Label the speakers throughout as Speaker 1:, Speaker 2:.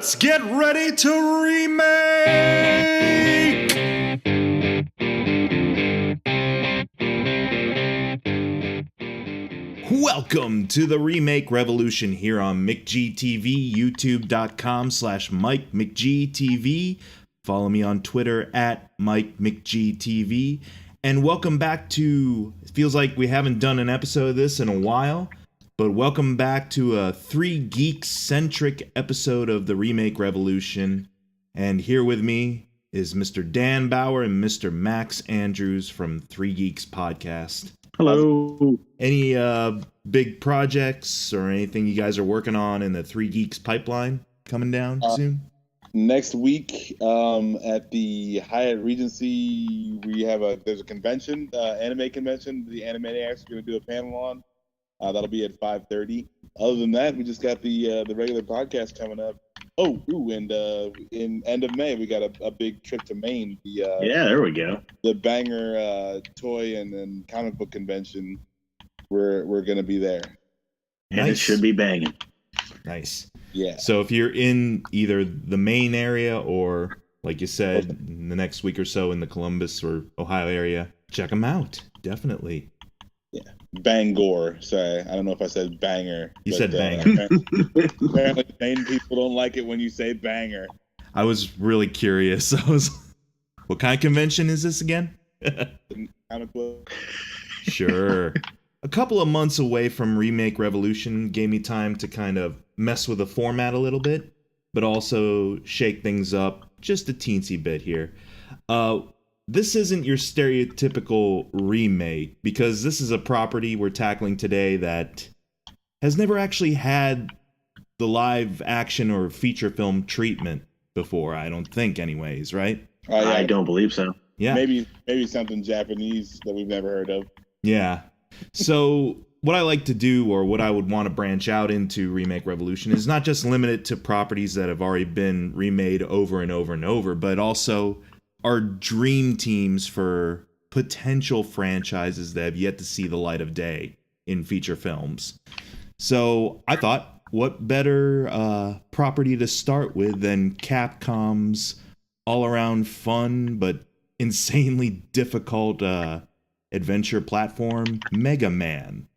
Speaker 1: Let's get ready to remake! Welcome to the Remake Revolution here on McGTV, youtube.com/MikeMcGTV. Follow me on Twitter at MikeMcGTV. And welcome back to, it feels like we haven't done an episode of this in a while, but welcome back to a 3 Geeks-centric episode of the Remake Revolution. And here with me is Mr. Dan Bauer and Mr. Max Andrews from 3 Geeks Podcast.
Speaker 2: Hello.
Speaker 1: Any big projects or anything you guys are working on in the 3 Geeks pipeline coming down soon?
Speaker 3: Next week at the Hyatt Regency, there's a convention, anime convention. The Animaniacs are going to do a panel on. That'll be at 5:30. Other than that, we just got the regular podcast coming up. And in end of May, we got a big trip to Maine.
Speaker 2: There we go.
Speaker 3: The Banger toy and comic book convention. We're going to be there.
Speaker 2: And It should be banging.
Speaker 1: Nice.
Speaker 3: Yeah.
Speaker 1: So if you're in either the Maine area or, like you said, in the next week or so in the Columbus or Ohio area, check them out. Definitely.
Speaker 3: Yeah. Bangor. Sorry, I don't know if I said banger.
Speaker 1: You said banger.
Speaker 3: Apparently, Maine people don't like it when you say banger.
Speaker 1: I was really curious. What kind of convention is this again? Sure. A couple of months away from Remake Revolution gave me time to kind of mess with the format a little bit, but also shake things up just a teensy bit here. This isn't your stereotypical remake, because this is a property we're tackling today that has never actually had the live action or feature film treatment before, I don't think anyways, right?
Speaker 2: I don't believe so.
Speaker 1: Yeah.
Speaker 3: Maybe something Japanese that we've never heard of.
Speaker 1: Yeah. So what I like to do, or what I would want to branch out into Remake Revolution, is not just limit it to properties that have already been remade over and over and over, but also our dream teams for potential franchises that have yet to see the light of day in feature films. So I thought, what better property to start with than Capcom's all-around fun but insanely difficult adventure platform, Mega Man.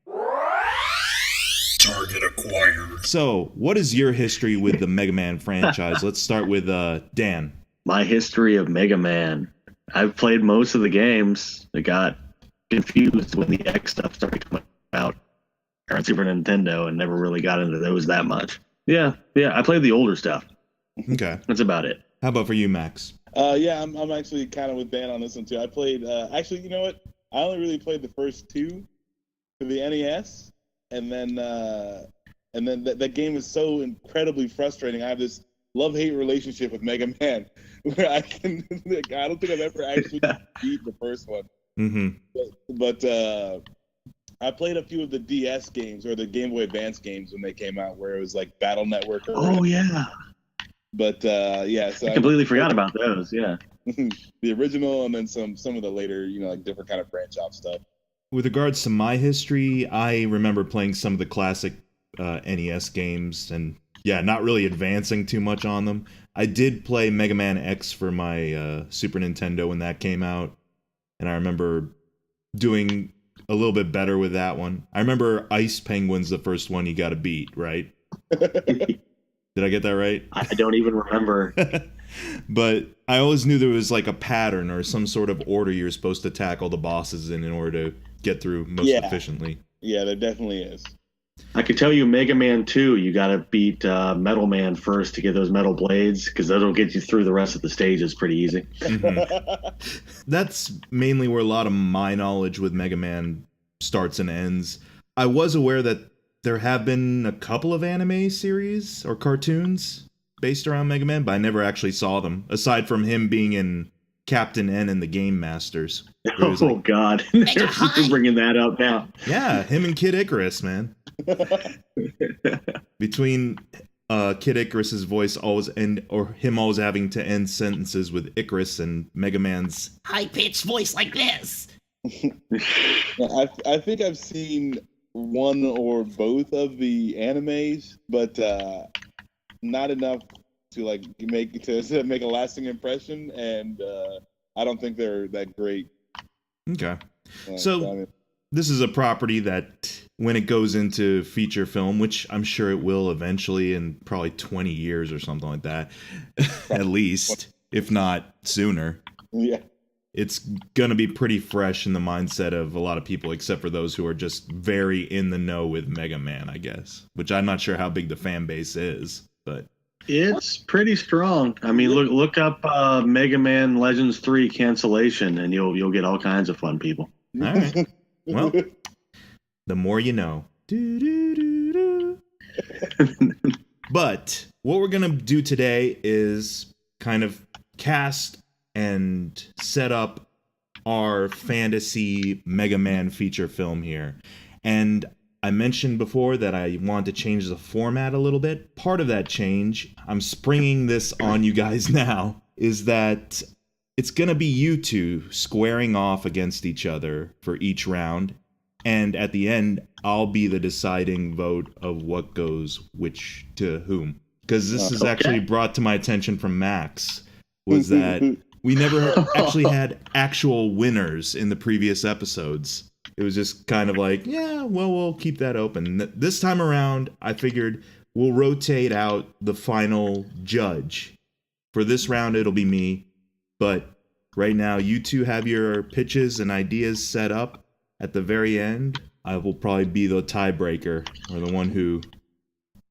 Speaker 4: Target acquired.
Speaker 1: So, what is your history with the Mega Man franchise? Let's start with Dan.
Speaker 2: My history of Mega Man. I've played most of the games. I got confused when the X stuff started coming out on Super Nintendo and never really got into those that much. Yeah, I played the older stuff.
Speaker 1: Okay.
Speaker 2: That's about it.
Speaker 1: How about for you, Max?
Speaker 3: I'm actually kind of with Dan on this one too. I played, actually, you know what? I only really played the first 2 for the NES, and then that game is so incredibly frustrating. I have this love-hate relationship with Mega Man, where I don't think I've ever actually beat the first one.
Speaker 1: Mm-hmm.
Speaker 3: But I played a few of the DS games or the Game Boy Advance games when they came out, where it was like Battle Network.
Speaker 2: Yeah.
Speaker 3: But so
Speaker 2: I completely forgot about those. Yeah.
Speaker 3: The original, and then some of the later, like different kind of branch out stuff.
Speaker 1: With regards to my history, I remember playing some of the classic NES games, and not really advancing too much on them. I did play Mega Man X for my Super Nintendo when that came out, and I remember doing a little bit better with that one. I remember Ice Penguin's the first one you got to beat, right? Did I get that right?
Speaker 2: I don't even remember.
Speaker 1: But I always knew there was like a pattern or some sort of order you're supposed to tackle the bosses in order to get through most efficiently.
Speaker 3: Yeah, there definitely is.
Speaker 2: I could tell you Mega Man 2, you got to beat Metal Man first to get those metal blades, because that'll get you through the rest of the stages pretty easy.
Speaker 1: Mm-hmm. That's mainly where a lot of my knowledge with Mega Man starts and ends. I was aware that there have been a couple of anime series or cartoons based around Mega Man, but I never actually saw them, aside from him being in Captain N and the Game Masters.
Speaker 2: God. You're bringing that up now.
Speaker 1: Yeah, him and Kid Icarus, man. Between Kid Icarus's voice always him always having to end sentences with Icarus and Mega Man's high-pitched voice like this.
Speaker 3: I think I've seen one or both of the animes, but not enough to make a lasting impression, and I don't think they're that great.
Speaker 1: Okay. So this is a property that when it goes into feature film, which I'm sure it will eventually in probably 20 years or something like that, at least, if not sooner.
Speaker 3: Yeah.
Speaker 1: It's going to be pretty fresh in the mindset of a lot of people, except for those who are just very in the know with Mega Man, I guess, which I'm not sure how big the fan base is, but
Speaker 2: it's pretty strong. I mean, look up Mega Man Legends 3 cancellation, and you'll get all kinds of fun people.
Speaker 1: All right. Well, the more you know. But what we're going to do today is kind of cast and set up our fantasy Mega Man feature film here. And I mentioned before that I want to change the format a little bit. Part of that change, I'm springing this on you guys now, is that it's going to be you two squaring off against each other for each round. And at the end, I'll be the deciding vote of what goes which to whom. Because this is actually brought to my attention from Max, was that we never actually had actual winners in the previous episodes. It was just kind of like, yeah, well, we'll keep that open. This time around, I figured we'll rotate out the final judge. For this round, it'll be me. But right now, you two have your pitches and ideas set up. At the very end, I will probably be the tiebreaker, or the one who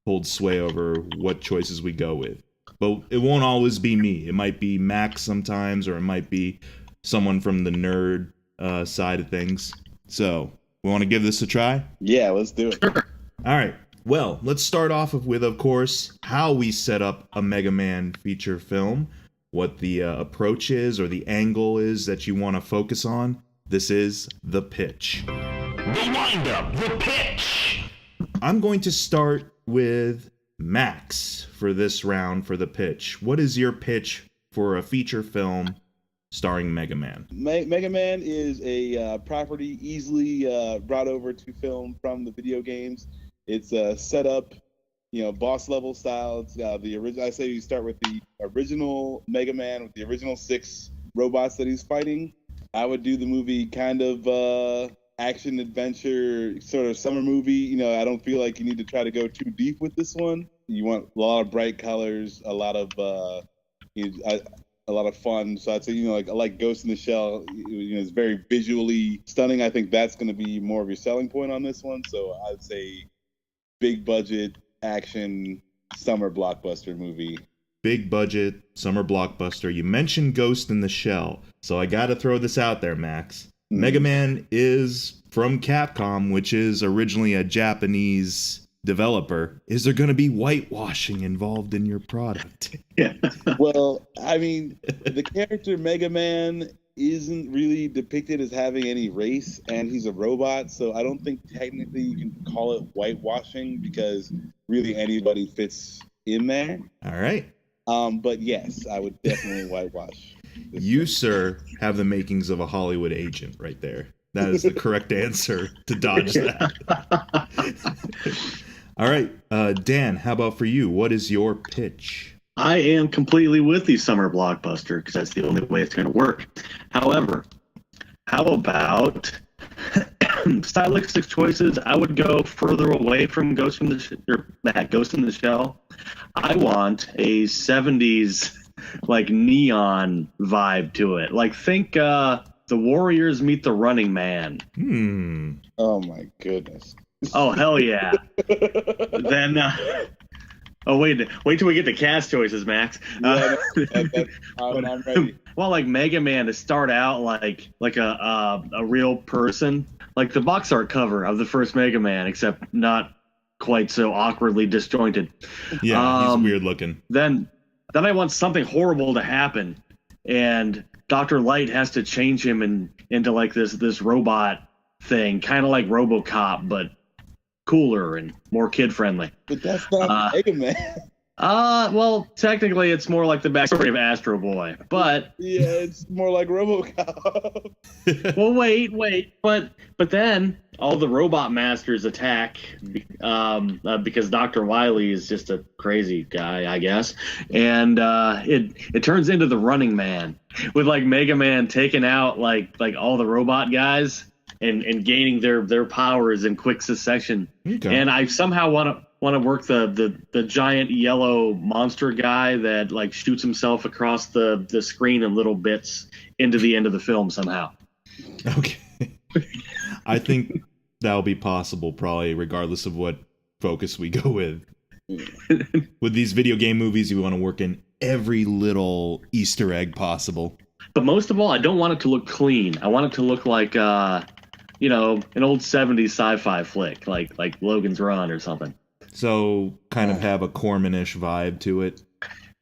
Speaker 1: holds sway over what choices we go with. But it won't always be me. It might be Max sometimes, or it might be someone from the nerd side of things. So, we want to give this a try?
Speaker 3: Yeah, let's do it.
Speaker 1: All right. Well, let's start off with, of course, how we set up a Mega Man feature film, what the approach is or the angle is that you want to focus on. This is the pitch.
Speaker 4: The wind-up, the pitch!
Speaker 1: I'm going to start with Max for this round for the pitch. What is your pitch for a feature film starring Mega Man?
Speaker 3: Mega Man is a property easily brought over to film from the video games. It's set up, boss level style. It's the original. I say you start with the original Mega Man with the original 6 robots that he's fighting. I would do the movie kind of action adventure sort of summer movie. I don't feel like you need to try to go too deep with this one. You want a lot of bright colors, a lot of fun. So I'd say I like Ghost in the Shell. It's very visually stunning. I think that's going to be more of your selling point on this one. So I'd say big budget action summer blockbuster movie.
Speaker 1: Big budget summer blockbuster. You mentioned Ghost in the Shell, so I gotta throw this out there, Max. Mega Man is from Capcom, which is originally a Japanese developer. Is there gonna be whitewashing involved in your product?
Speaker 2: Yeah.
Speaker 3: Well, I mean, the character Mega Man isn't really depicted as having any race, and he's a robot, so I don't think technically you can call it whitewashing because really anybody fits in there.
Speaker 1: All right.
Speaker 3: But yes, I would definitely whitewash.
Speaker 1: You, sir, have the makings of a Hollywood agent right there. That is the correct answer to dodge that. All right, Dan, how about for you? What is your pitch?
Speaker 2: I am completely with the summer blockbuster because that's the only way it's going to work. However, how about stylistic choices? I would go further away from Ghost in the Shell. I want a 70s like neon vibe to it. Like think the Warriors meet the Running Man.
Speaker 3: Oh my goodness.
Speaker 2: Oh hell yeah. Then wait till we get to cast choices, Max.
Speaker 3: Yeah, I'm ready.
Speaker 2: Well, like Mega Man to start out like a real person, like the box art cover of the first Mega Man, except not quite so awkwardly disjointed.
Speaker 1: Yeah, he's weird looking.
Speaker 2: Then I want something horrible to happen, and Dr. Light has to change him into like this robot thing, kind of like RoboCop, but cooler and more kid friendly.
Speaker 3: But that's not Mega Man.
Speaker 2: Well, technically, it's more like the backstory of Astro Boy, but
Speaker 3: Yeah, it's more like RoboCop.
Speaker 2: well, wait, but then all the robot masters attack, because Dr. Wily is just a crazy guy, I guess, and it turns into the Running Man with like Mega Man taking out like all the robot guys and gaining their powers in quick succession.
Speaker 1: Okay.
Speaker 2: And I somehow want to work the giant yellow monster guy that like shoots himself across the screen in little bits into the end of the film somehow.
Speaker 1: Okay. I think that'll be possible probably regardless of what focus we go with. With these video game movies, you want to work in every little Easter egg possible.
Speaker 2: But most of all, I don't want it to look clean. I want it to look like an old 70s sci-fi flick, like Logan's Run or something.
Speaker 1: So kind of have a Corman-ish vibe to it.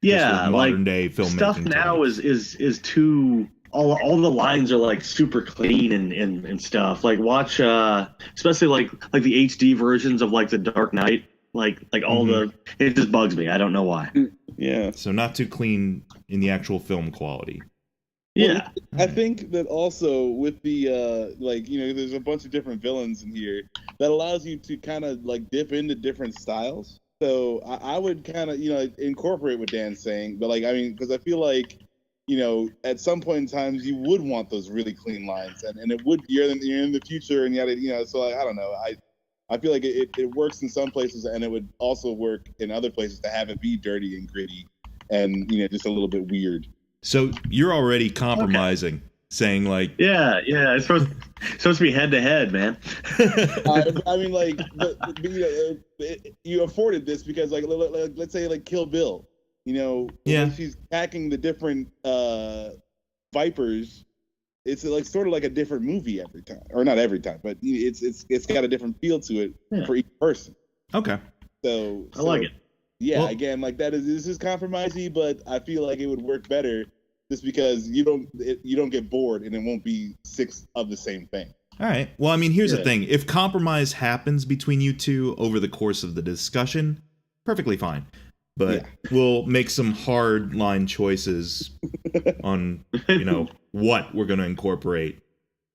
Speaker 2: Yeah,
Speaker 1: modern
Speaker 2: like
Speaker 1: day filmmaking
Speaker 2: stuff now is too all the lines are like super clean and stuff. Like watch especially like the HD versions of like The Dark Knight, like all it just bugs me. I don't know why.
Speaker 3: Yeah.
Speaker 1: So not too clean in the actual film quality.
Speaker 2: Yeah.
Speaker 3: Well, I think that also with the there's a bunch of different villains in here that allows you to kind of like dip into different styles. So I would kind of incorporate what Dan's saying, but because I feel like at some point in times you would want those really clean lines, and it would you're in the future and yada so I don't know I feel like it works in some places and it would also work in other places to have it be dirty and gritty and just a little bit weird.
Speaker 1: So you're already compromising, saying like,
Speaker 2: yeah, it's supposed to be head to head, man.
Speaker 3: You afforded this because let's say like Kill Bill, when she's packing the different Vipers, it's like sort of like a different movie every time, or not every time, but it's got a different feel to it for each person.
Speaker 1: Okay.
Speaker 3: So
Speaker 2: I like it.
Speaker 3: Yeah,
Speaker 1: well,
Speaker 3: again, like this is compromisey, but I feel like it would work better just because you don't get bored and it won't be 6 of the same thing.
Speaker 1: All right. Well, I mean, here's the thing. If compromise happens between you two over the course of the discussion, perfectly fine. But we'll make some hard line choices on, what we're going to incorporate.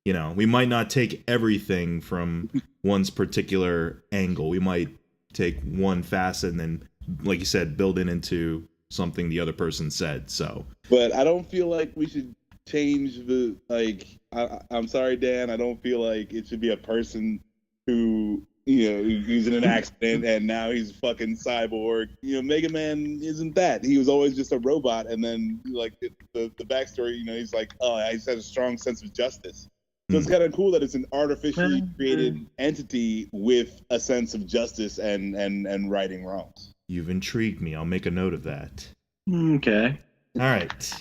Speaker 1: We might not take everything from one's particular angle. We might take one facet and then, like you said, build it into something the other person said. So, but
Speaker 3: I don't feel like we should change the I'm sorry, Dan. I don't feel like it should be a person who he's in an accident and now he's fucking cyborg. Mega Man isn't that. He was always just a robot, and then like the backstory, he's like, he just has a strong sense of justice. So it's kind of cool that it's an artificially created entity with a sense of justice and righting wrongs.
Speaker 1: You've intrigued me. I'll make a note of that.
Speaker 2: Okay.
Speaker 1: All right.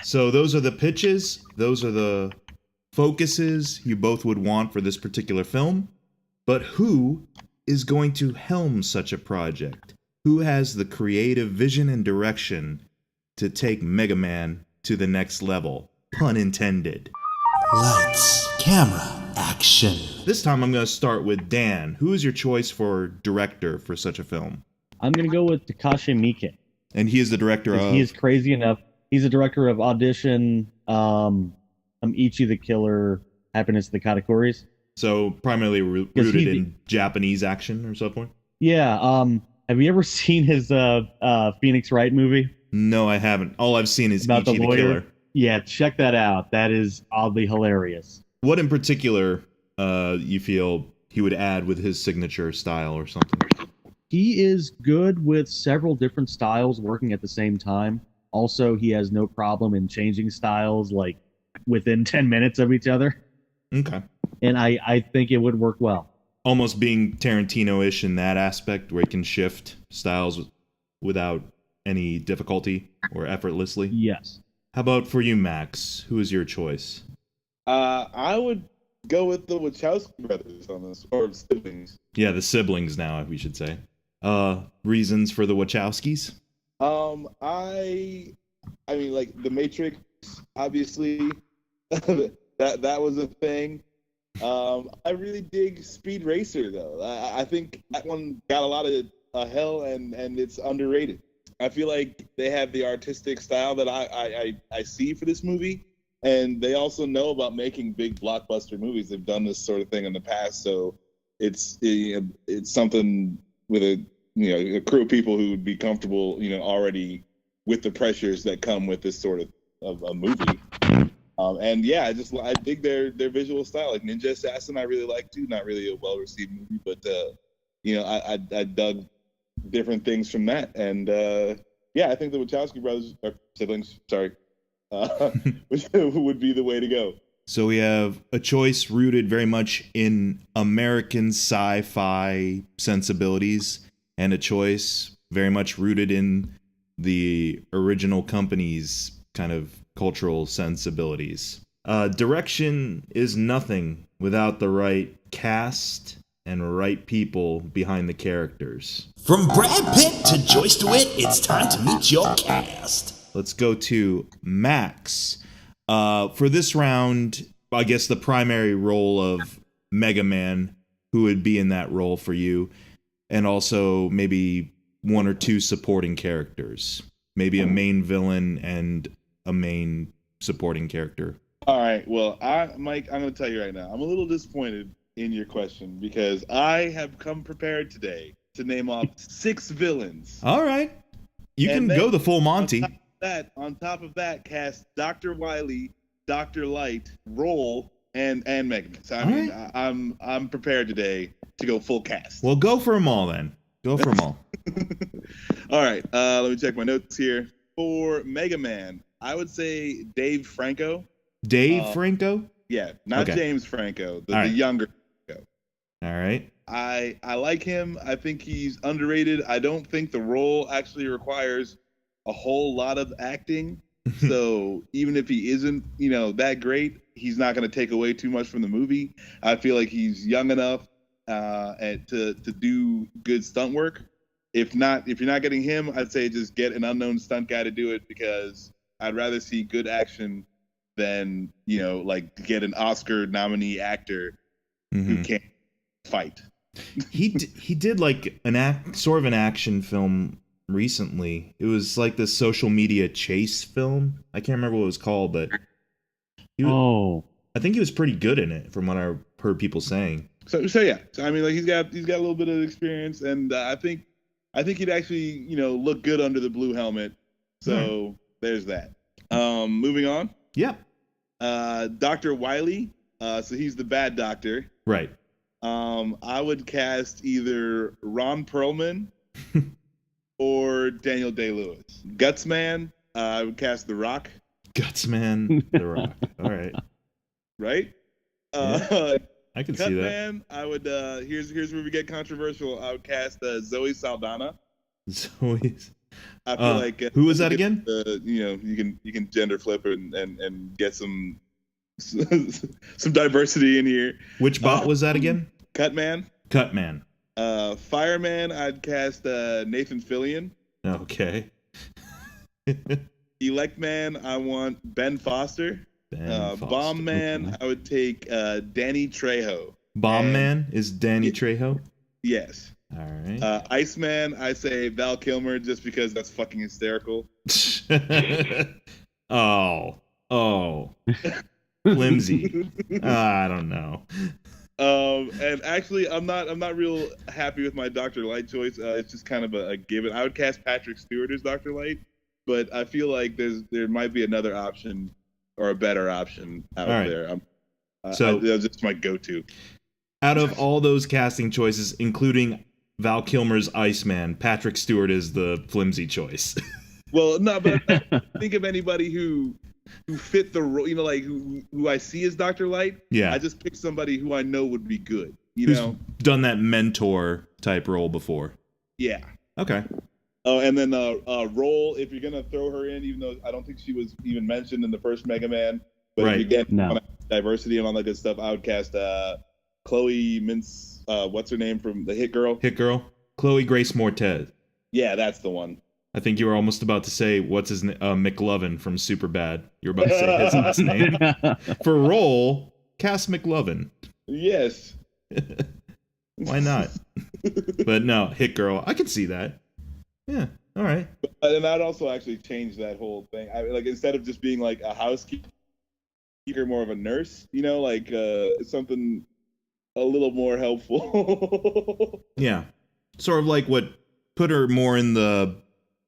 Speaker 1: So those are the pitches. Those are the focuses you both would want for this particular film. But who is going to helm such a project? Who has the creative vision and direction to take Mega Man to the next level? Pun intended.
Speaker 5: Lights, camera, action.
Speaker 1: This time I'm going to start with Dan. Who is your choice for director for such a film?
Speaker 6: I'm going to go with Takashi Miike.
Speaker 1: And he is the director of...
Speaker 6: He is crazy enough. He's the director of Audition, Ichi the Killer, Happiness of the Katakuri's.
Speaker 1: So primarily rooted in Japanese action or something?
Speaker 6: Yeah. Have you ever seen his Phoenix Wright movie?
Speaker 1: No, I haven't. All I've seen is
Speaker 6: about
Speaker 1: Ichi the Killer.
Speaker 6: Yeah, check that out. That is oddly hilarious.
Speaker 1: What in particular you feel he would add with his signature style or something?
Speaker 6: He is good with several different styles working at the same time. Also, he has no problem in changing styles like within 10 minutes of each other.
Speaker 1: Okay.
Speaker 6: And I think it would work well.
Speaker 1: Almost being Tarantino-ish in that aspect where he can shift styles without any difficulty or effortlessly?
Speaker 6: Yes.
Speaker 1: How about for you, Max? Who is your choice?
Speaker 3: I would go with the Wachowski brothers on this, or siblings.
Speaker 1: Yeah, the siblings now, we should say. Reasons for the Wachowskis?
Speaker 3: I mean, like The Matrix, obviously, that was a thing. I really dig Speed Racer though. I think that one got a lot of hell and it's underrated. I feel like they have the artistic style that I see for this movie, and they also know about making big blockbuster movies. They've done this sort of thing in the past, so it's something with a crew of people who would be comfortable, already with the pressures that come with this sort of a movie. And yeah, I dig their visual style. Like Ninja Assassin, I really like too. Not really a well-received movie, but I dug different things from that. And yeah, I think the Wachowski brothers, or siblings, sorry, would be the way to go.
Speaker 1: So we have a choice rooted very much in American sci-fi sensibilities, and a choice very much rooted in the original company's kind of cultural sensibilities. Direction is nothing without the right cast and right people behind the characters.
Speaker 5: From Brad Pitt to Joyce DeWitt, it's time to meet your cast.
Speaker 1: Let's go to Max. For this round, I guess the primary role of Mega Man, who would be in that role for you, and also maybe one or two supporting characters. Maybe a main villain and a main supporting character.
Speaker 3: All right. Well, Mike, I'm going to tell you right now, I'm a little disappointed in your question because I have come prepared today to name off 6 villains.
Speaker 1: All right. You can go the full Monty.
Speaker 3: On top of that, cast Dr. Wily, Dr. Light, Roll, and Mega Man. So I mean, right. I'm prepared today to go full cast.
Speaker 1: Well, go for them all then. Go for them all.
Speaker 3: All right. Let me check my notes here. For Mega Man, I would say Dave Franco.
Speaker 1: Dave Franco?
Speaker 3: Yeah, not
Speaker 1: okay.
Speaker 3: James Franco, the younger Franco.
Speaker 1: All right.
Speaker 3: I like him. I think he's underrated. I don't think the role actually requires a whole lot of acting. So even if he isn't, that great, he's not going to take away too much from the movie. I feel like he's young enough to do good stunt work. If you're not getting him, I'd say just get an unknown stunt guy to do it, because I'd rather see good action than, get an Oscar nominee actor who can't fight.
Speaker 1: He did like sort of an action film recently. It was like this social media chase film. I can't remember what it was called, but I think he was pretty good in it from what I heard people saying.
Speaker 3: So yeah. So I mean, like he's got a little bit of experience, and I think he'd actually look good under the blue helmet. So there's that. Moving on.
Speaker 1: Yeah.
Speaker 3: Dr. Wily. So he's the bad doctor.
Speaker 1: Right.
Speaker 3: I would cast either Ron Perlman or Daniel Day-Lewis. Gutsman, I would cast The Rock.
Speaker 1: Gutsman, The Rock. All right.
Speaker 3: Right?
Speaker 1: I can see that.
Speaker 3: Cutman, I would. Here's where we get controversial. I would cast Zoe Saldana.
Speaker 1: Zoe's.
Speaker 3: I feel like
Speaker 1: who was that again?
Speaker 3: You can gender flip and get some diversity in here.
Speaker 1: Which bot was that again?
Speaker 3: Cutman. Fireman, I'd cast Nathan Fillion.
Speaker 1: Okay.
Speaker 3: Electman, I want Ben Foster. Bomb Man, I would take Danny Trejo.
Speaker 1: Bomb Man is Danny Trejo?
Speaker 3: Yes.
Speaker 1: All right.
Speaker 3: Iceman, I say Val Kilmer just because that's fucking hysterical.
Speaker 1: Oh. Flimsy. I don't know.
Speaker 3: And actually, I'm not real happy with my Dr. Light choice. It's just kind of a given. I would cast Patrick Stewart as Dr. Light, but I feel like there might be another option or a better option out there. So that's just my go-to.
Speaker 1: Out of all those casting choices, including Val Kilmer's Iceman, Patrick Stewart is the flimsy choice.
Speaker 3: Well, no, but think of anybody who fit the role, like who I see as Dr. Light.
Speaker 1: Yeah.
Speaker 3: I just pick somebody who I know would be good.
Speaker 1: Who's done that mentor type role before.
Speaker 3: Yeah.
Speaker 1: Okay.
Speaker 3: Oh, and then Roll, if you're gonna throw her in, even though I don't think she was even mentioned in the first Mega Man, but if you get diversity and all that good stuff, I would cast Chloe Mintz. What's her name from the Hit Girl?
Speaker 1: Chloe Grace-Moretz.
Speaker 3: Yeah, that's the one.
Speaker 1: I think you were almost about to say what's his name, McLovin from Superbad. You were about to say his last name. For Roll, cast McLovin.
Speaker 3: Yes.
Speaker 1: Why not? But no, Hit Girl. I can see that. Yeah. All right.
Speaker 3: And that also actually changed that whole thing. I like instead of just being like a housekeeper, more of a nurse. Like something a little more helpful.
Speaker 1: Yeah. Sort of like what put her more in the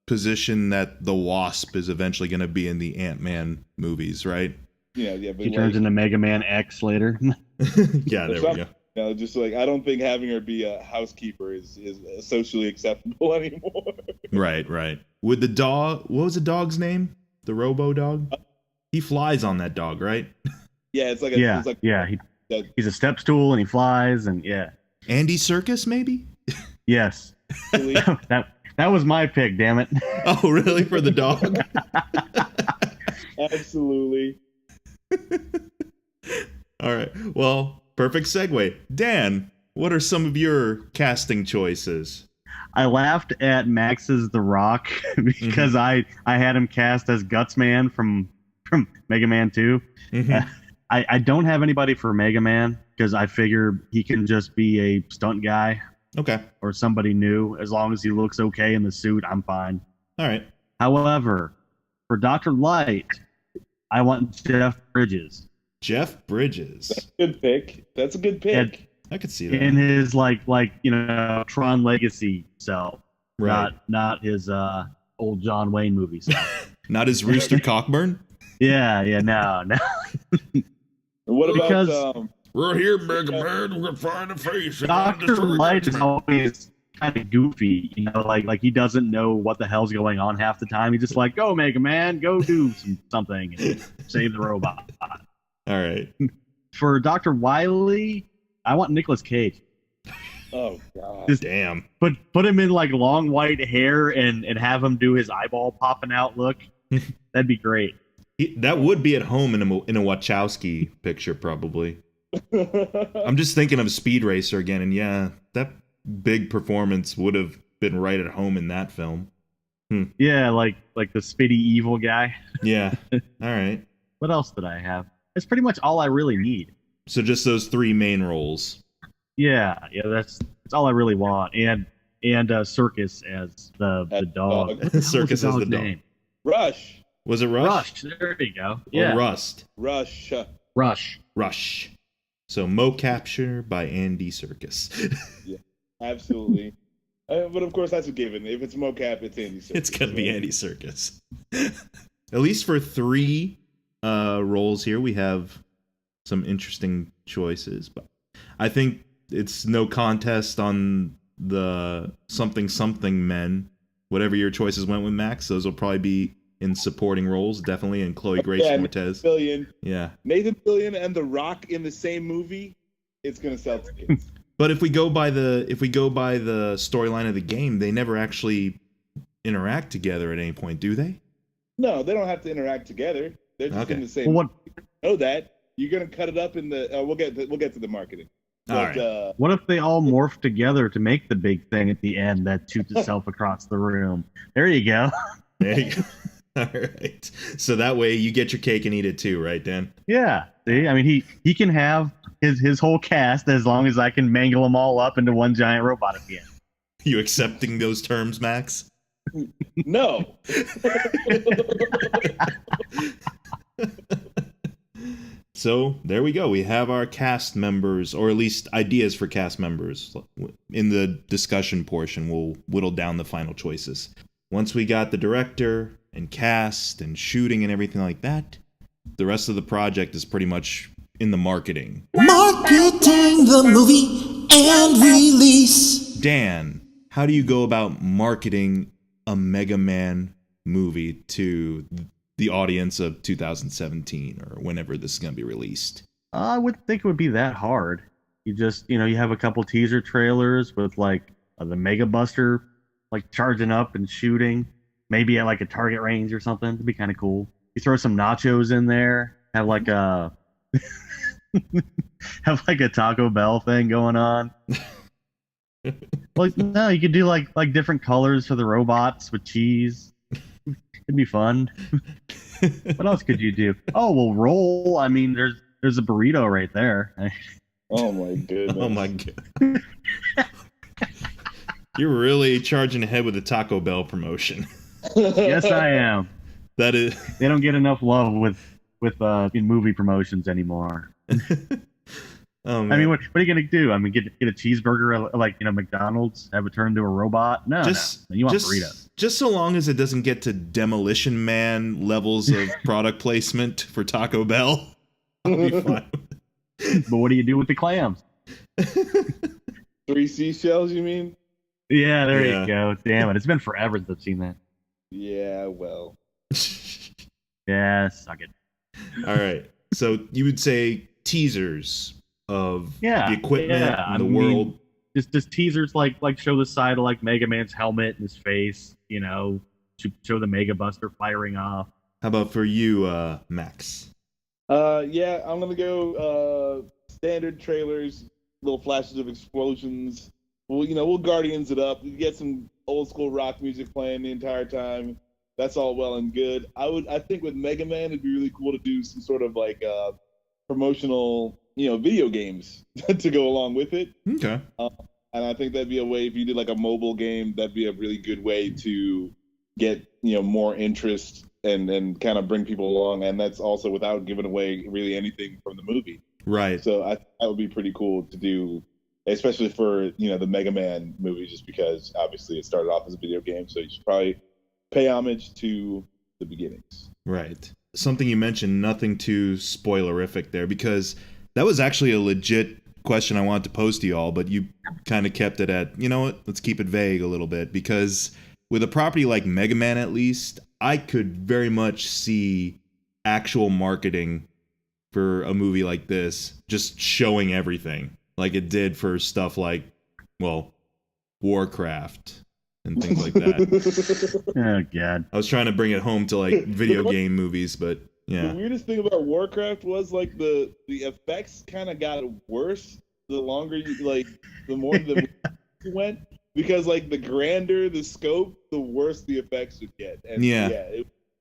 Speaker 1: position that the Wasp is eventually going to be in the Ant-Man movies, right?
Speaker 3: Yeah. But
Speaker 6: He turns into Mega Man X later.
Speaker 1: Yeah, there we go.
Speaker 3: Just like I don't think having her be a housekeeper is socially acceptable anymore.
Speaker 1: Right. With the dog, what was the dog's name? The Robo dog? He flies on that dog, right?
Speaker 3: Yeah, it's like
Speaker 6: he's a step stool and he flies and yeah.
Speaker 1: Andy Serkis, maybe?
Speaker 6: Yes. that was my pick, damn it.
Speaker 1: Oh, really? For the dog?
Speaker 3: Absolutely.
Speaker 1: All right. Well, perfect segue. Dan, what are some of your casting choices?
Speaker 6: I laughed at Max's The Rock because I had him cast as Gutsman from Mega Man 2.
Speaker 1: Mm-hmm.
Speaker 6: I don't have anybody for Mega Man because I figure he can just be a stunt guy.
Speaker 1: Okay.
Speaker 6: Or somebody new. As long as he looks okay in the suit, I'm fine.
Speaker 1: All right.
Speaker 6: However, for Dr. Light, I want Jeff Bridges.
Speaker 1: Jeff Bridges.
Speaker 3: That's a good pick. That's a good pick.
Speaker 1: And I could see that.
Speaker 6: In his like Tron Legacy self.
Speaker 1: Right.
Speaker 6: Not his old John Wayne movie self.
Speaker 1: Not his Rooster Cockburn?
Speaker 6: Yeah, no.
Speaker 3: What about
Speaker 4: we're here, Mega Man. We're find a face.
Speaker 6: Dr. Light is always kind of goofy, like he doesn't know what the hell's going on half the time. He's just like, go Mega Man, go do something and save the robot.
Speaker 1: All right.
Speaker 6: For Dr. Wily, I want Nicolas Cage.
Speaker 3: Oh god.
Speaker 6: Just
Speaker 1: damn.
Speaker 6: Put him in like long white hair and have him do his eyeball popping out look. That'd be great.
Speaker 1: That would be at home in a Wachowski picture, probably. I'm just thinking of Speed Racer again, and yeah, that big performance would have been right at home in that film.
Speaker 6: Yeah, like the Spitty evil guy.
Speaker 1: Yeah. All right.
Speaker 6: What else did I have? That's pretty much all I really need.
Speaker 1: So just those three main roles.
Speaker 6: Yeah, that's all I really want. And Circus as the dog.
Speaker 1: Circus as the dog.
Speaker 3: Rush.
Speaker 1: Was it Rush?
Speaker 6: Rush. There you go. Yeah.
Speaker 1: Or Rust.
Speaker 3: Rush.
Speaker 1: So Mo-Capture by Andy Serkis.
Speaker 3: Yeah, absolutely. But of course, that's a given. If it's mocap, it's Andy Serkis.
Speaker 1: It's gonna be Andy Serkis. At least for three roles here, we have some interesting choices. But I think it's no contest on the something men. Whatever your choices went with, Max, those will probably be in supporting roles, definitely, and Chloe Grace-Moretz.
Speaker 3: Nathan Fillion and The Rock in the same movie, it's gonna sell tickets.
Speaker 1: But if we go by the storyline of the game, they never actually interact together at any point, do they?
Speaker 3: No, they don't have to interact together. They're just in the same.
Speaker 6: Well,
Speaker 3: know that you're gonna cut it up in the. We'll get to the marketing. But,
Speaker 1: right.
Speaker 6: What if they all morph together to make the big thing at the end that shoots itself across the room? There you go.
Speaker 1: There you go. All right. So that way you get your cake and eat it too, right, Dan?
Speaker 6: Yeah. See, I mean, he can have his whole cast as long as I can mangle them all up into one giant robot at the end.
Speaker 1: You accepting those terms, Max?
Speaker 3: No.
Speaker 1: So there we go. We have our cast members, or at least ideas for cast members. In the discussion portion, we'll whittle down the final choices. Once we got the director and cast and shooting and everything like that, the rest of the project is pretty much in the marketing.
Speaker 5: Marketing the movie and release.
Speaker 1: Dan, how do you go about marketing a Mega Man movie to the audience of 2017 or whenever this is going to be released?
Speaker 6: I wouldn't think it would be that hard. You just, you have a couple teaser trailers with like the Mega Buster like charging up and shooting, maybe at like a target range or something. It'd be kind of cool. You throw some nachos in there, have like a Taco Bell thing going on. Like no, you could do like different colors for the robots with cheese. It'd be fun. What else could you do? Oh, well, roll. I mean, there's a burrito right there.
Speaker 3: Oh my goodness.
Speaker 1: Oh my god. You're really charging ahead with the Taco Bell promotion.
Speaker 6: Yes, I am.
Speaker 1: That is.
Speaker 6: They don't get enough love with in movie promotions anymore.
Speaker 1: Oh, man.
Speaker 6: I mean, what are you gonna do? I mean, get a cheeseburger like McDonald's, have it turn into a robot? No, no. You want burritos.
Speaker 1: Just so long as it doesn't get to Demolition Man levels of product placement for Taco Bell, I'll be fine.
Speaker 6: But what do you do with the clams?
Speaker 3: 3 seashells, you mean?
Speaker 6: Yeah, there you go. Damn it, it's been forever since I've seen that.
Speaker 3: Yeah, well.
Speaker 6: Yeah, suck it.
Speaker 1: All right. So you would say teasers of the equipment and the world.
Speaker 6: Just teasers like show the side of like Mega Man's helmet and his face, show the Mega Buster firing off.
Speaker 1: How about for you, Max?
Speaker 3: Yeah, I'm gonna go standard trailers, little flashes of explosions. We'll Guardians it up. You get some old school rock music playing the entire time. That's all well and good. I think with Mega Man, it'd be really cool to do some sort of like promotional, video games to go along with it.
Speaker 1: Okay.
Speaker 3: And I think that'd be a way, if you did like a mobile game, that'd be a really good way to get, more interest and kind of bring people along. And that's also without giving away really anything from the movie.
Speaker 1: Right.
Speaker 3: So that would be pretty cool to do, especially for, the Mega Man movie, just because obviously it started off as a video game. So you should probably pay homage to the beginnings.
Speaker 1: Right. Something you mentioned, nothing too spoilerific there, because that was actually a legit question I wanted to pose to y'all, but you kind of kept it at, you know what, let's keep it vague a little bit, because with a property like Mega Man, at least, I could very much see actual marketing for a movie like this just showing everything, like it did for stuff like, Warcraft and things like that.
Speaker 6: Oh, God.
Speaker 1: I was trying to bring it home to, like, video game movies, but yeah.
Speaker 3: The weirdest thing about Warcraft was, like, the effects kind of got worse the longer the more the movie went. Because, like, the grander the scope, the worse the effects would get. And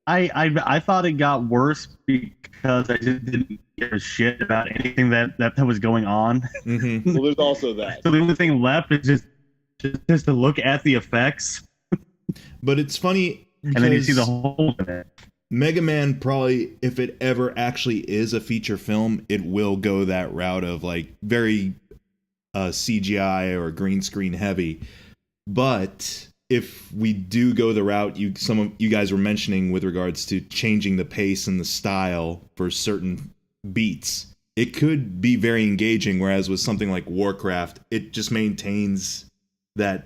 Speaker 6: I thought it got worse because I just didn't give a shit about anything that was going on.
Speaker 1: Mm-hmm.
Speaker 3: Well, there's also that.
Speaker 6: So the only thing left is just to look at the effects.
Speaker 1: But it's funny because
Speaker 6: and then you see the whole of it.
Speaker 1: Mega Man probably, if it ever actually is a feature film, it will go that route of like very CGI or green screen heavy. But if we do go the route some of you guys were mentioning with regards to changing the pace and the style for certain beats, it could be very engaging. Whereas with something like Warcraft, it just maintains that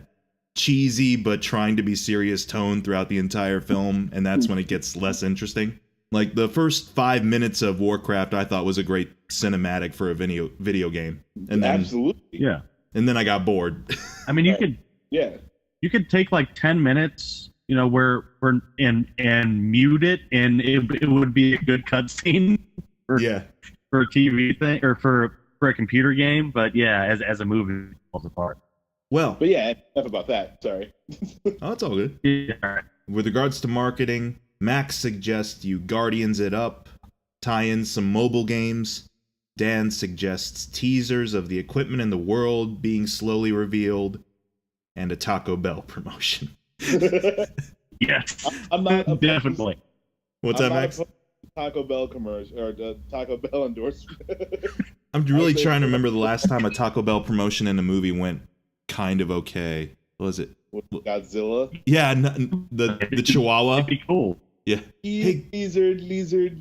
Speaker 1: cheesy but trying to be serious tone throughout the entire film, and that's when it gets less interesting. Like the first 5 minutes of Warcraft, I thought was a great cinematic for a video game, and then
Speaker 3: Absolutely,
Speaker 6: yeah.
Speaker 1: And then I got bored.
Speaker 6: I mean, you could take like 10 minutes, where and mute it, and it would be a good cutscene for a TV thing or for a computer game. But yeah, as a movie, it falls apart.
Speaker 1: Well,
Speaker 3: but yeah, enough about that. Sorry.
Speaker 1: Oh, it's all good.
Speaker 6: Yeah.
Speaker 1: With regards to marketing, Max suggests you Guardians it up, tie in some mobile games. Dan suggests teasers of the equipment in the world being slowly revealed, and a Taco Bell promotion.
Speaker 6: Yes,
Speaker 3: I'm not
Speaker 6: definitely.
Speaker 1: What's that, Max?
Speaker 3: Taco Bell commercial or Taco Bell endorsement.
Speaker 1: I'm really trying to remember the last time a Taco Bell promotion in a movie went kind of okay. What was it?
Speaker 3: Godzilla?
Speaker 1: Yeah, the Chihuahua.
Speaker 6: It'd be cool.
Speaker 1: Yeah.
Speaker 3: Hey, lizard.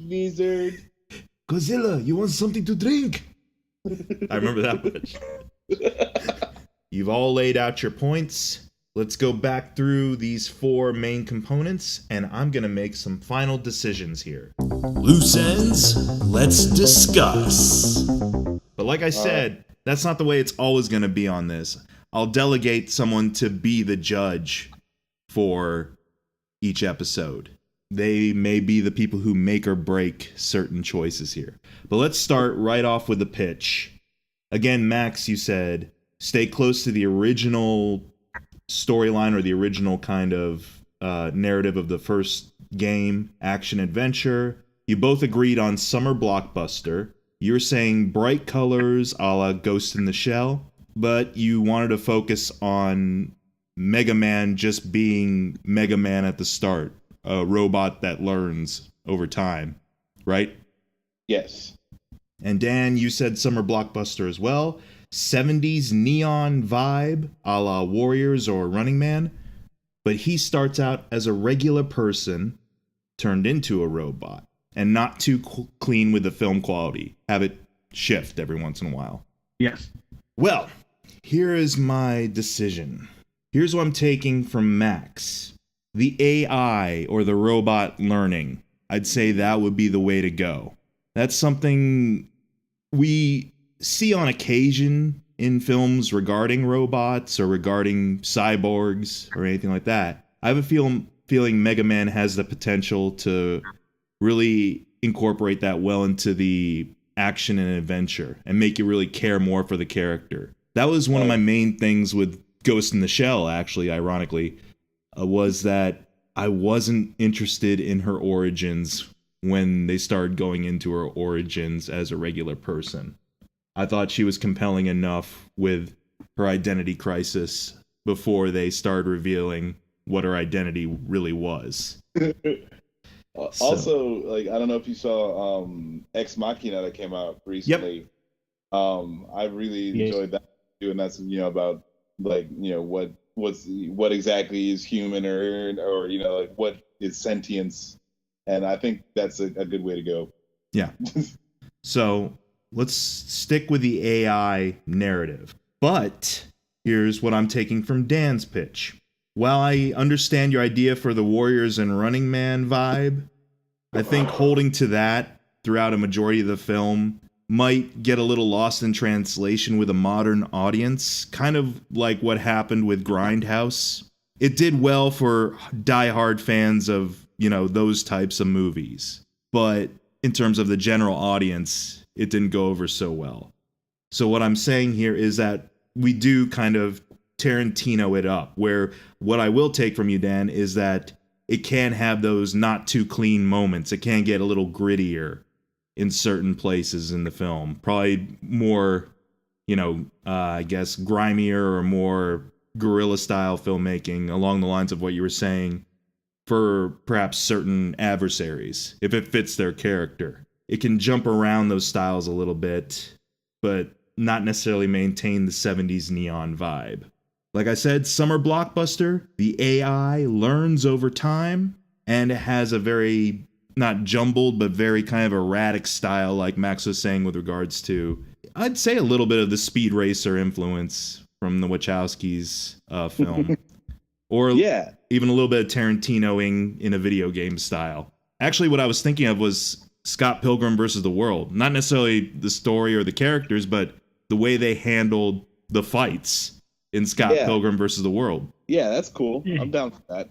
Speaker 1: Godzilla, you want something to drink? I remember that much. You've all laid out your points. Let's go back through these 4 main components, and I'm going to make some final decisions here.
Speaker 5: Loose ends, let's discuss.
Speaker 1: But like I said, that's not the way it's always going to be on this. I'll delegate someone to be the judge for each episode. They may be the people who make or break certain choices here. But let's start right off with the pitch. Again, Max, you said stay close to the original storyline or the original kind of narrative of the first game, action adventure. You both agreed on summer blockbuster. You're saying bright colors a la Ghost in the Shell, but you wanted to focus on Mega Man just being Mega Man at the start, a robot that learns over time, right?
Speaker 3: Yes.
Speaker 1: And Dan, you said summer blockbuster as well. 70s neon vibe, a la Warriors or Running Man. But he starts out as a regular person turned into a robot, and not too clean with the film quality. Have it shift every once in a while.
Speaker 6: Yes.
Speaker 1: Well, here is my decision. Here's what I'm taking from Max. The AI, or the robot learning. I'd say that would be the way to go. That's something we see on occasion in films regarding robots or regarding cyborgs or anything like that. I have a feeling Mega Man has the potential to really incorporate that well into the action and adventure and make you really care more for the character. That was one of my main things with Ghost in the Shell, actually, ironically, was that I wasn't interested in her origins when they started going into her origins as a regular person. I thought she was compelling enough with her identity crisis before they started revealing what her identity really was.
Speaker 3: Also, like, I don't know if you saw Ex Machina that came out recently. Yep. I really enjoyed that too, and that's about like what exactly is human or like what is sentience, and I think that's a good way to go.
Speaker 1: Yeah. So let's stick with the AI narrative. But here's what I'm taking from Dan's pitch. While I understand your idea for the Warriors and Running Man vibe, I think holding to that throughout a majority of the film might get a little lost in translation with a modern audience, kind of like what happened with Grindhouse. It did well for diehard fans of, those types of movies. But in terms of the general audience, it didn't go over so well. So what I'm saying here is that we do kind of Tarantino it up, where what I will take from you, Dan, is that it can have those not too clean moments. It can get a little grittier in certain places in the film. Probably more, I guess, grimier or more guerrilla style filmmaking along the lines of what you were saying for perhaps certain adversaries, if it fits their character. It can jump around those styles a little bit, but not necessarily maintain the 70s neon vibe. Like I said, summer blockbuster, the AI learns over time, and it has a very, not jumbled, but very kind of erratic style, like Max was saying with regards to, I'd say a little bit of the Speed Racer influence from the Wachowskis film. Or even a little bit of Tarantinoing in a video game style. Actually, what I was thinking of was Scott Pilgrim versus the World. Not necessarily the story or the characters, but the way they handled the fights in Scott Pilgrim versus the World.
Speaker 3: Yeah, that's cool. I'm down for that.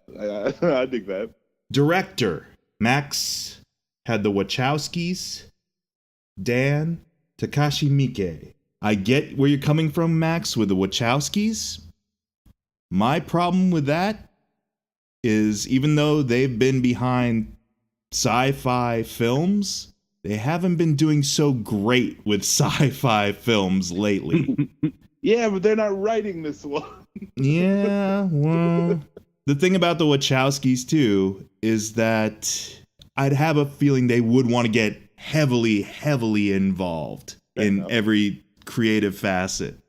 Speaker 3: I dig that.
Speaker 1: Director. Max had the Wachowskis, Dan, Takashi Miike. I get where you're coming from, Max, with the Wachowskis. My problem with that is even though they've been behind sci-fi films, they haven't been doing so great with sci-fi films lately.
Speaker 3: Yeah, but they're not writing this one.
Speaker 1: Yeah, well, the thing about the Wachowskis, too, is that I'd have a feeling they would want to get heavily involved in every creative facet.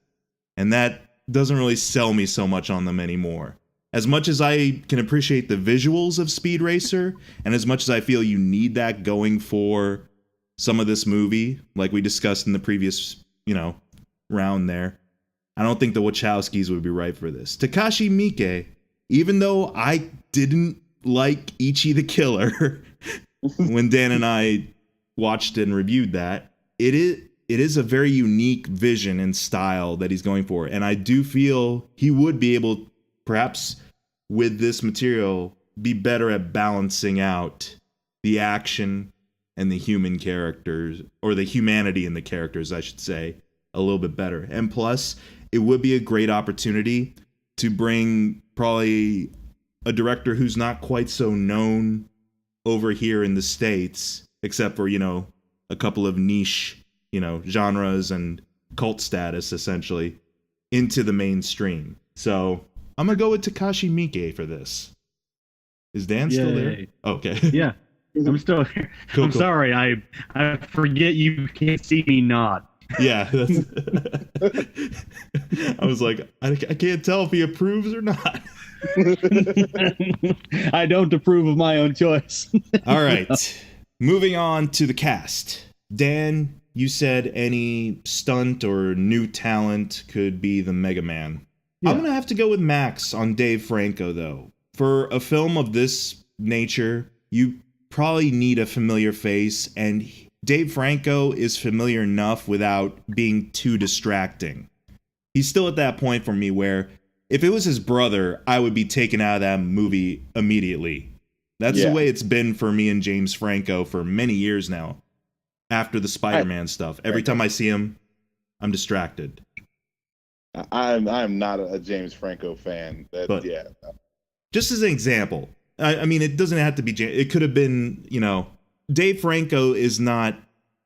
Speaker 1: And that doesn't really sell me so much on them anymore. As much as I can appreciate the visuals of Speed Racer, and as much as I feel you need that going for some of this movie, like we discussed in the previous, round there, I don't think the Wachowskis would be right for this. Takashi Miike, even though I didn't like Ichi the Killer when Dan and I watched and reviewed that, it is a very unique vision and style that he's going for. And I do feel he would be able, perhaps with this material, be better at balancing out the action and the human characters, or the humanity in the characters, I should say, a little bit better. And plus, it would be a great opportunity to bring probably a director who's not quite so known over here in the States, except for, a couple of niche, genres and cult status, essentially, into the mainstream. So I'm gonna go with Takashi Miike for this. Is Dan still there?
Speaker 6: Yay.
Speaker 1: Okay.
Speaker 6: Yeah, I'm still here.
Speaker 1: Cool,
Speaker 6: I'm
Speaker 1: cool.
Speaker 6: sorry. I forget you can't see me nod.
Speaker 1: Yeah. I was like, I can't tell if he approves or not.
Speaker 6: I don't approve of my own choice.
Speaker 1: All right. Moving on to the cast. Dan, you said any stunt or new talent could be the Mega Man.
Speaker 6: Yeah.
Speaker 1: I'm going to have to go with Max on Dave Franco, though. For a film of this nature, you probably need a familiar face, and Dave Franco is familiar enough without being too distracting. He's still at that point for me where if it was his brother, I would be taken out of that movie immediately. That's the way it's been for me and James Franco for many years now. After the Spider-Man stuff, every time I see him, I'm distracted.
Speaker 3: I'm not a James Franco fan.
Speaker 1: But just as an example, I mean, it doesn't have to be. It could have been, Dave Franco is not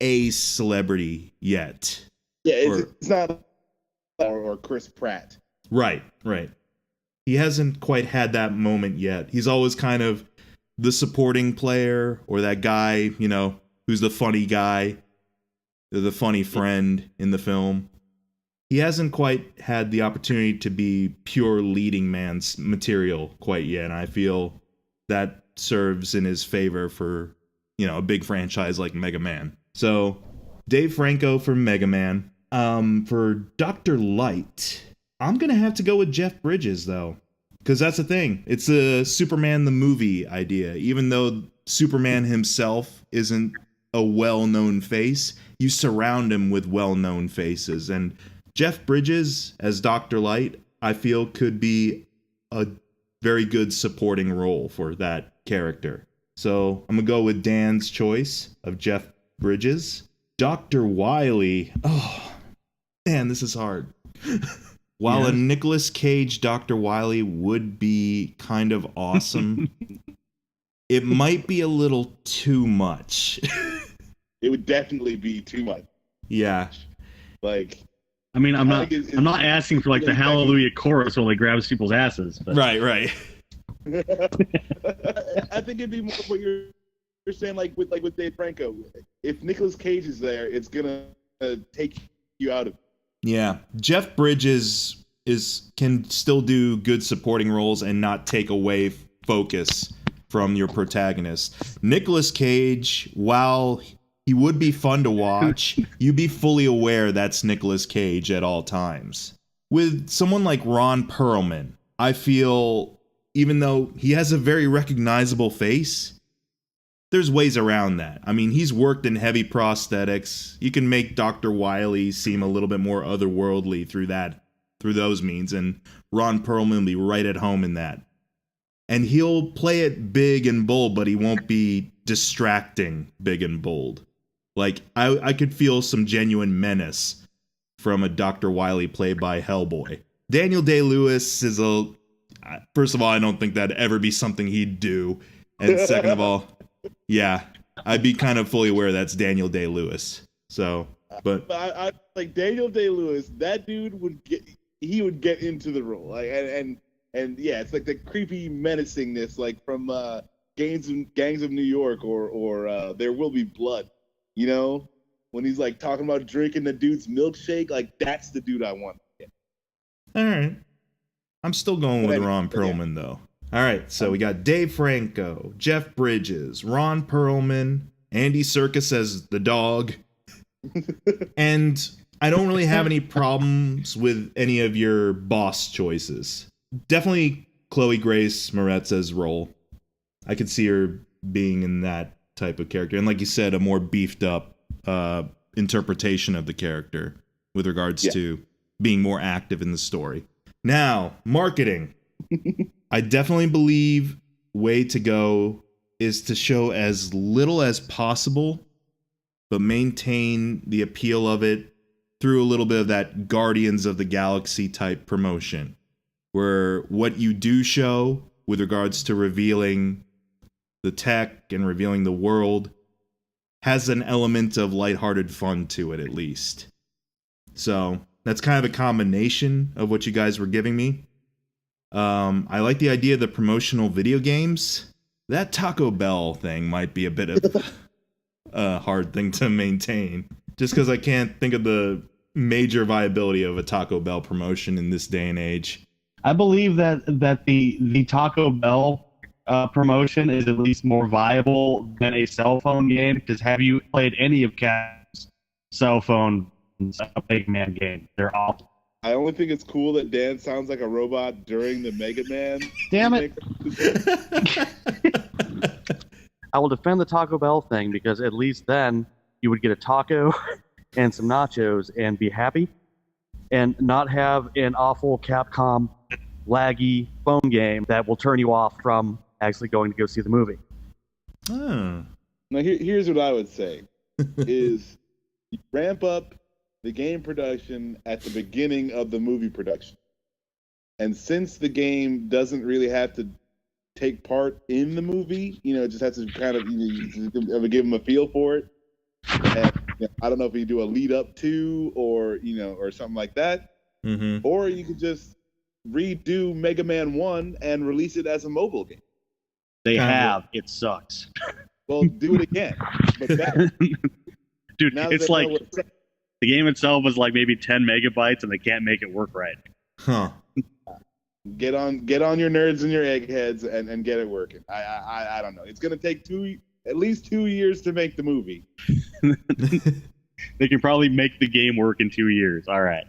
Speaker 1: a celebrity yet.
Speaker 3: Yeah, it's not or Chris Pratt.
Speaker 1: Right. He hasn't quite had that moment yet. He's always kind of the supporting player or that guy, who's the funny guy, the funny friend in the film. He hasn't quite had the opportunity to be pure leading man's material quite yet, and I feel that serves in his favor for, a big franchise like Mega Man. So, Dave Franco for Mega Man. For Dr. Light, I'm going to have to go with Jeff Bridges, though. Because that's the thing. It's a Superman the movie idea. Even though Superman himself isn't a well-known face, you surround him with well-known faces. And Jeff Bridges as Dr. Light, I feel, could be a very good supporting role for that character. So I'm going to go with Dan's choice of Jeff Bridges. Dr. Wily. Oh, man, this is hard. While a Nicolas Cage Dr. Wily would be kind of awesome, it might be a little too much.
Speaker 3: It would definitely be too much.
Speaker 1: Yeah.
Speaker 3: Like,
Speaker 6: I mean, I'm not asking for like the Hallelujah chorus while he grabs people's asses. But.
Speaker 1: Right.
Speaker 3: I think it'd be more what you're saying, like with Dave Franco. If Nicolas Cage is there, it's gonna take you out of it.
Speaker 1: Yeah, Jeff Bridges can still do good supporting roles and not take away focus from your protagonist. Nicolas Cage, while he would be fun to watch, you'd be fully aware that's Nicolas Cage at all times. With someone like Ron Perlman, I feel, even though he has a very recognizable face, there's ways around that. I mean, he's worked in heavy prosthetics. You can make Dr. Wily seem a little bit more otherworldly through those means, and Ron Perlman will be right at home in that. And he'll play it big and bold, but he won't be distracting big and bold. Like, I could feel some genuine menace from a Dr. Wily played by Hellboy. Daniel Day-Lewis is first of all, I don't think that'd ever be something he'd do. And second of all, yeah, I'd be kind of fully aware that's Daniel Day-Lewis. So, but
Speaker 3: I like Daniel Day-Lewis. That dude would get into the role. Like, and yeah, it's like the creepy menacingness, like from Gangs of New York or There Will Be Blood. When he's like talking about drinking the dude's milkshake, like that's the dude I want.
Speaker 1: All right, I'm still going with Ron Perlman though. All right, so we got Dave Franco, Jeff Bridges, Ron Perlman, Andy Serkis as the dog. And I don't really have any problems with any of your boss choices. Definitely Chloe Grace Moretz's role. I could see her being in that type of character. And like you said, a more beefed up interpretation of the character with regards to being more active in the story. Now, marketing. I definitely believe way to go is to show as little as possible, but maintain the appeal of it through a little bit of that Guardians of the Galaxy type promotion, where what you do show with regards to revealing the tech and revealing the world has an element of lighthearted fun to it, at least. So that's kind of a combination of what you guys were giving me. I like the idea of the promotional video games. That Taco Bell thing might be a bit of a hard thing to maintain, just because I can't think of the major viability of a Taco Bell promotion in this day and age.
Speaker 6: I believe that the Taco Bell promotion is at least more viable than a cell phone game. Because have you played any of Cap's cell phone Mega Man game? They're awful.
Speaker 3: I only think it's cool that Dan sounds like a robot during the Mega Man.
Speaker 6: Damn it! I will defend the Taco Bell thing because at least then you would get a taco and some nachos and be happy, and not have an awful Capcom laggy phone game that will turn you off from actually going to go see the movie.
Speaker 1: Oh.
Speaker 3: Now, here's what I would say: is you ramp up the game production at the beginning of the movie production, and since the game doesn't really have to take part in the movie, it just has to kind of give them a feel for it. And, I don't know if you do a lead up to or something like that, or you could just redo Mega Man 1 and release it as a mobile game.
Speaker 6: They have. It sucks.
Speaker 3: Well, do it again, but better.
Speaker 6: Dude,
Speaker 3: Now
Speaker 6: it's
Speaker 3: they
Speaker 6: like
Speaker 3: know what's up.
Speaker 6: the game itself was like maybe 10 megabytes and they can't make it work right.
Speaker 1: Huh.
Speaker 3: Get on your nerds and your eggheads and get it working. I don't know. It's gonna take at least 2 years to make the movie.
Speaker 6: They can probably make the game work in 2 years. All right.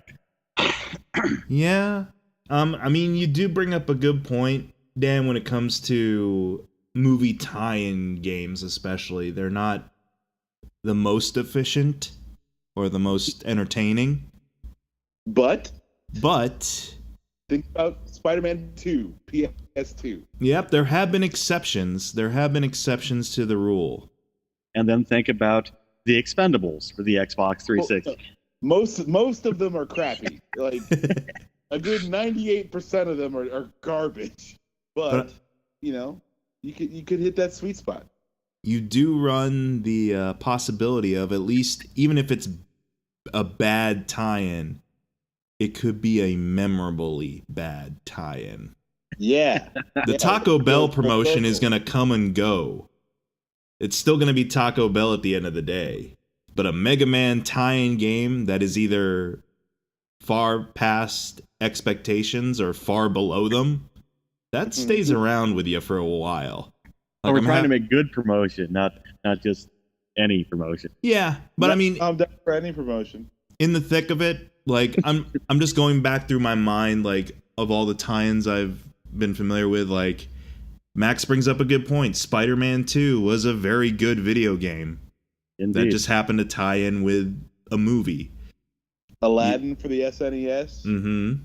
Speaker 1: Yeah. I mean, you do bring up a good point, Dan, when it comes to movie tie-in games especially. They're not the most efficient or the most entertaining.
Speaker 3: But think about Spider-Man 2, PS2.
Speaker 1: Yep, there have been exceptions. There have been exceptions to the rule.
Speaker 6: And then think about the Expendables for the Xbox 360.
Speaker 3: Most of them are crappy. Like a good 98% of them are garbage. But you could hit that sweet spot.
Speaker 1: You do run the possibility of, at least, even if it's a bad tie-in, it could be a memorably bad tie-in.
Speaker 3: Yeah.
Speaker 1: The Taco Bell promotion is going to come and go. It's still going to be Taco Bell at the end of the day. But a Mega Man tie-in game that is either far past expectations or far below them, that stays around with you for a while.
Speaker 6: Like, we're trying to make good promotion, not just any promotion.
Speaker 1: Yeah, but I mean,
Speaker 3: I'm down for any promotion.
Speaker 1: In the thick of it, like I'm just going back through my mind, like, of all the tie-ins I've been familiar with. Like, Max brings up a good point. Spider-Man 2 was a very good video game.
Speaker 6: Indeed.
Speaker 1: That just happened to tie in with a movie.
Speaker 3: Aladdin for the SNES.
Speaker 1: Mm-hmm.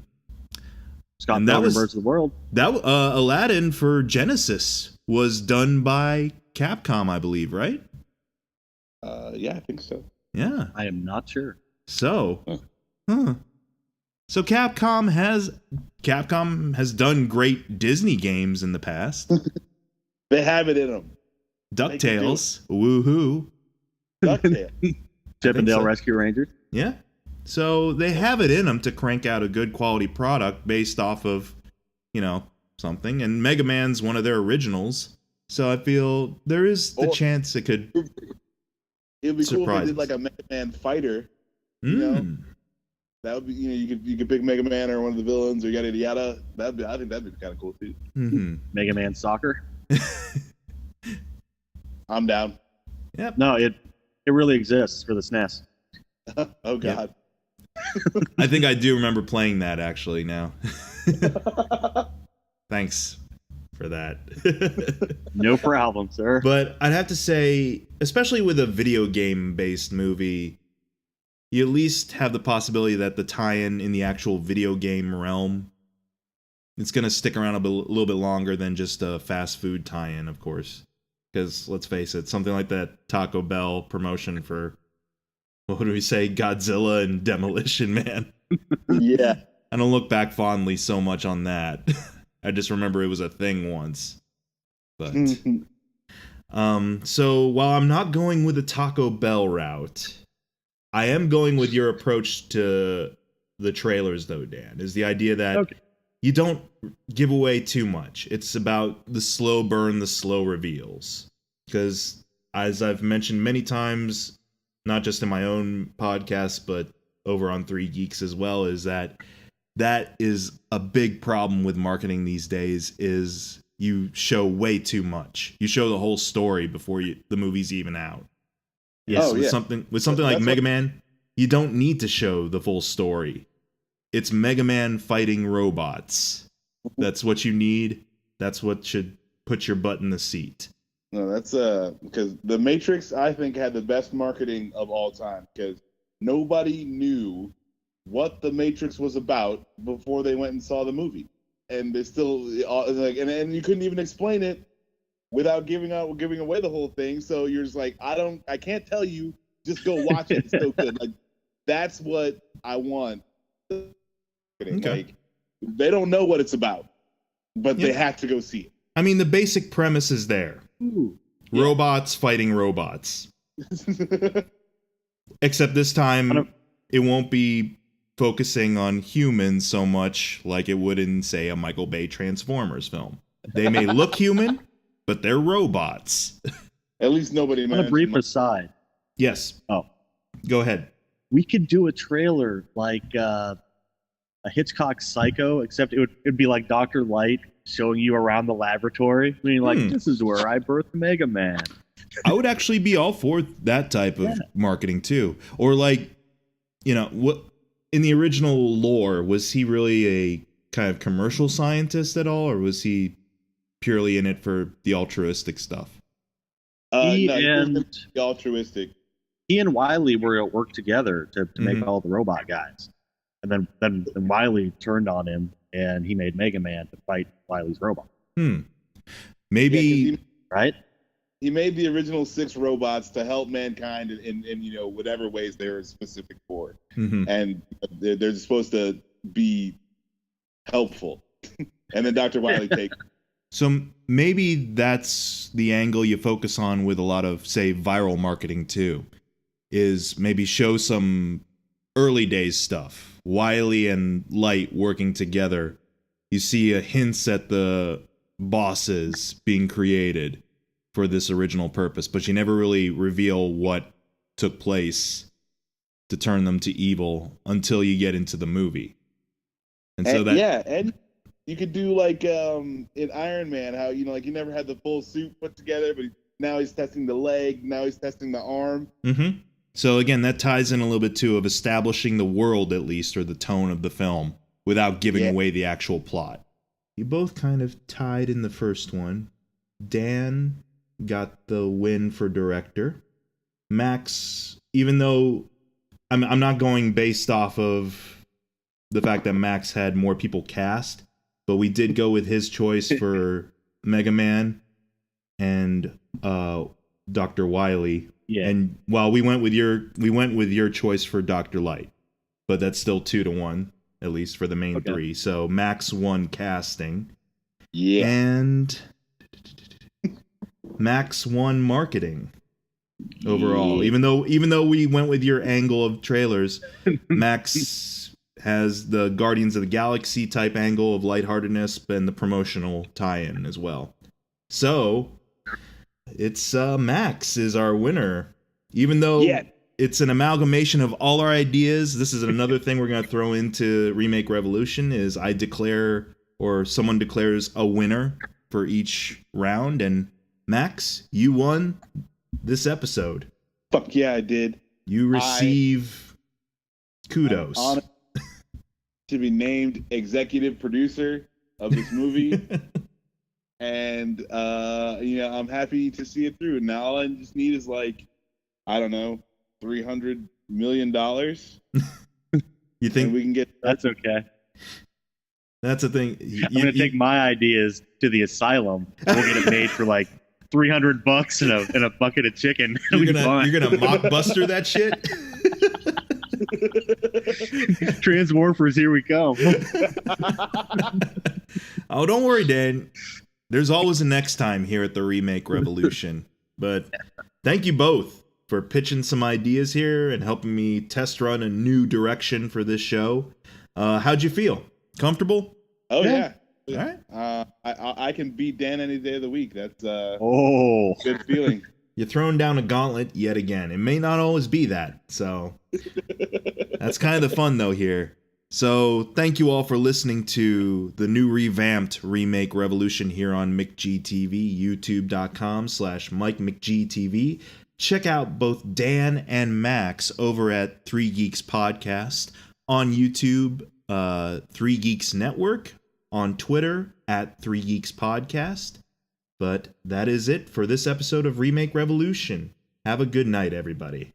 Speaker 6: Scott Pilgrim vs. the World.
Speaker 1: That Aladdin for Genesis was done by Capcom, I believe, right?
Speaker 3: Yeah, I think so.
Speaker 1: Yeah.
Speaker 6: I am not sure.
Speaker 1: So, So Capcom has done great Disney games in the past.
Speaker 3: They have it in them.
Speaker 1: DuckTales, woohoo.
Speaker 3: DuckTales.
Speaker 6: Chip and Dale Rescue Rangers.
Speaker 1: Yeah. So they have it in them to crank out a good quality product based off of, something. And Mega Man's one of their originals. So I feel there is the chance it could
Speaker 3: It'd be cool if they
Speaker 1: surprise
Speaker 3: did like
Speaker 1: us.
Speaker 3: a Mega Man fighter. That would be, you could pick Mega Man or one of the villains or yada yada. I think that'd be kind of cool too.
Speaker 1: Mm-hmm.
Speaker 6: Mega Man Soccer.
Speaker 3: I'm down.
Speaker 1: Yep.
Speaker 6: No, it really exists for the SNES.
Speaker 3: Oh God.
Speaker 1: I think I do remember playing that actually now. Thanks for that.
Speaker 6: No problem, sir.
Speaker 1: But I'd have to say, especially with a video game based movie, you at least have the possibility that the tie-in in the actual video game realm, it's going to stick around a little bit longer than just a fast food tie-in, of course. Because let's face it, something like that Taco Bell promotion for, what do we say, Godzilla and Demolition Man.
Speaker 3: Yeah.
Speaker 1: I don't look back fondly so much on that. I just remember it was a thing once. But so while I'm not going with the Taco Bell route, I am going with your approach to the trailers, though, Dan. Is the idea that you don't give away too much. It's about the slow burn, the slow reveals. Because as I've mentioned many times, not just in my own podcast, but over on 3 Geeks as well, is that is a big problem with marketing these days, is you show way too much. You show the whole story before the movie's even out. Yes, with something like Mega Man, you don't need to show the full story. It's Mega Man fighting robots. That's what you need. That's what should put your butt in the seat.
Speaker 3: No, that's because The Matrix, I think, had the best marketing of all time, because nobody knew what The Matrix was about before they went and saw the movie, and they still like, and you couldn't even explain it without giving away the whole thing. So you're just like, I can't tell you. Just go watch it. It's so good. Like, that's what I want. Okay. Like, they don't know what it's about, but they have to go see it.
Speaker 1: I mean, the basic premise is there.
Speaker 3: Ooh.
Speaker 1: Robots fighting robots. Except this time, it won't be focusing on humans so much like it would in, say, a Michael Bay Transformers film. They may look human, but they're robots.
Speaker 3: At least nobody.
Speaker 6: On a brief aside.
Speaker 1: Yes.
Speaker 6: Oh,
Speaker 1: go ahead.
Speaker 6: We could do a trailer like a Hitchcock Psycho, except it'd be like Dr. Light showing you around the laboratory. I mean, like, this is where I birthed Mega Man.
Speaker 1: I would actually be all for that type of marketing too. Or like, what in the original lore, was he really a kind of commercial scientist at all, or was he purely in it for the altruistic stuff?
Speaker 6: He and
Speaker 3: altruistic.
Speaker 6: He and Wily were at work together to make all the robot guys, and then Wily turned on him, and he made Mega Man to fight Wily's robot.
Speaker 1: Maybe
Speaker 6: right.
Speaker 3: He made the original 6 robots to help mankind in whatever ways they were specific for, and they're supposed to be helpful. And then Dr. Wily takes.
Speaker 1: So maybe that's the angle you focus on with a lot of, say, viral marketing too, is maybe show some early days stuff. Wily and Light working together. You see hints at the bosses being created for this original purpose, but you never really reveal what took place to turn them to evil until you get into the movie. And so
Speaker 3: and you could do like in Iron Man, how like he never had the full suit put together, but now he's testing the leg, now he's testing the arm.
Speaker 1: So again, that ties in a little bit too of establishing the world at least, or the tone of the film, without giving away the actual plot. You both kind of tied in the first one. Dan got the win for director. Max, even though I'm not going based off of the fact that Max had more people cast, but we did go with his choice for Mega Man and Dr. Wily. Yeah. And while we went with your choice for Dr. Light, but that's still 2-1 at least for the main 3. So Max won casting. Yeah. And Max won marketing overall. Even though we went with your angle of trailers, Max has the Guardians of the Galaxy type angle of lightheartedness and the promotional tie-in as well. So it's Max is our winner. Even though it's an amalgamation of all our ideas, this is another thing we're going to throw into Remake Revolution, is I declare, or someone declares a winner for each round, and Max, you won this episode.
Speaker 3: Fuck yeah, I did.
Speaker 1: You receive kudos.
Speaker 3: I'm honored to be named executive producer of this movie. And I'm happy to see it through. Now all I just need is $300 million.
Speaker 1: You think
Speaker 3: we can get?
Speaker 6: That's okay.
Speaker 1: That's the thing.
Speaker 6: I'm gonna take my ideas to the asylum. And we'll get it made for like $300 and a bucket of chicken.
Speaker 1: You're gonna mockbuster that shit.
Speaker 6: Transmorphers, here we come.
Speaker 1: Oh, don't worry, Dan. There's always a next time here at the Remake Revolution. But thank you both for pitching some ideas here and helping me test run a new direction for this show. How'd you feel? Comfortable?
Speaker 3: Oh
Speaker 6: Yeah.
Speaker 3: yeah.
Speaker 1: All right.
Speaker 3: I can beat Dan any day of the week. That's
Speaker 6: Oh.
Speaker 3: good feeling.
Speaker 1: You're throwing down a gauntlet yet again. It may not always be that. So that's kind of the fun, though, here. So thank you all for listening to the new revamped Remake Revolution here on McGTV, youtube.com/MikeMcGTV. Check out both Dan and Max over at 3 Geeks Podcast. On YouTube, 3 Geeks Network. On Twitter, at 3 Geeks Podcast. But that is it for this episode of Remake Revolution. Have a good night, everybody.